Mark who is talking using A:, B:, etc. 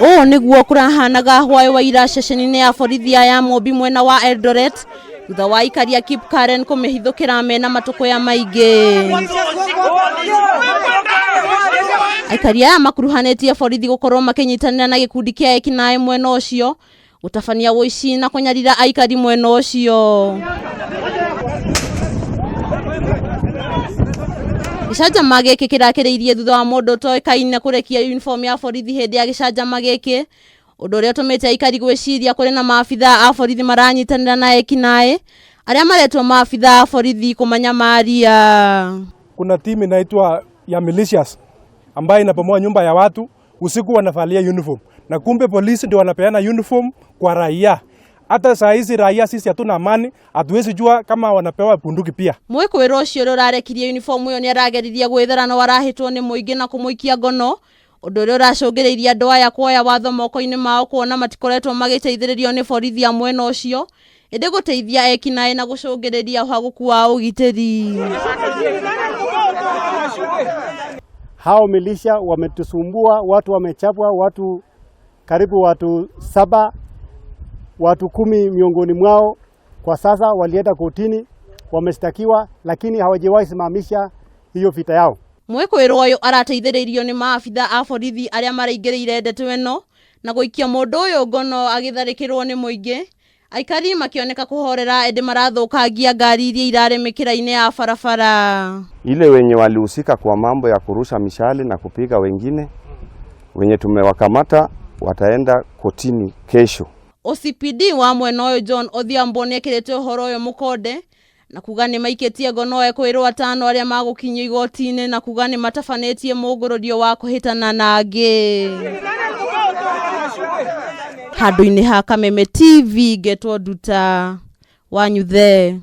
A: O niguo kurahanaga hwaĩ wa ira ceceni-inĩ ya borithi ya Mobi mwena wa Eldoret thutha wa aikari a Kipkaren kũmĩhithũkĩra mena matũkũya maingĩ. Aikari aya makuruhanĩtie borithi gũkorwo makĩnyitanĩra na gĩkundi kĩa ekinaĩ mwena ũcio gũtabania ũici na kũnyarira aikari mwena ũcio. Gĩcanjama gĩkĩ kĩrakĩrĩirie thutha wa mũndũ ũtoĩkaine kũrekia uniform ya borithi hĩndĩ ya gĩcanjama gĩkĩ, ũndũ ũrĩa ũtũmĩte aikari gwĩciria kũrĩ na maabitha a borithi maranyitanĩra na ekinaĩ arĩa maretwo maabitha a borithi kũmanyamaria.
B: Kuna timu inaitwa ya militias ambayo inapomoa nyumba ya watu usiku, wanavalia uniform na kumbe polisi ndio wanapeana uniform kwa raia. Hata saa hizi raia sisi hatuna amani, hatuwezi jua kama wanapewa bunduki pia.
A: Mwĩkũĩrwo ũcio ũrarekirie uniform ĩyo nĩ arageririe gwĩthara na warahĩtwo nĩ mũingĩ na kũmũikia ngono, ũndũ ũrĩa ũracũngĩrĩirie andũ aya kuoya watho moko-inĩ mao kuona matikoretwo magĩteithĩrĩrio nĩ borithi ya mwena ũcio, ĩndĩ gũteithia ekinaĩ na gũcũngĩrĩria ũhagũku wa ũgitĩri.
C: Hao milisha wametusumbua, watu wamechapwa, watu karibu watu 7, watu 10 miongoni mwao kwa sasa walienda kotini, wameshtakiwa, lakini hawajawahi simamisha hiyo vita yao.
A: Mwĩkũĩrwo ũyũ arateithĩrĩirio nĩ maabitha a borithi arĩa maraingĩrĩire ndeto ĩno na gũikia mũndũ ũyũ ngono agĩtharĩkĩrwo nĩ mũingĩ. Aikari makioneka kuhorera ende marathũkangia ngari iria irare mĩkĩra-inĩ ya barabara.
D: Ile wenye walihusika kwa mambo ya kurusha mishale na kupiga wengine, wenye tumewakamata wataenda kotini kesho.
A: OCPD wa mwena ũyũ John Odhiambo nĩekĩrĩte ũhoro ũyũ mũkonde na kuga nĩ maikĩtie ngono kwĩrwo 5 arĩa magũkinyio igoti-inĩ na kuga nĩ matabanĩtie mũngũrũrio wa kũhĩtana na angĩ. Handũ-inĩ ha Kameme TV, Getwo Nduta, wanyu the.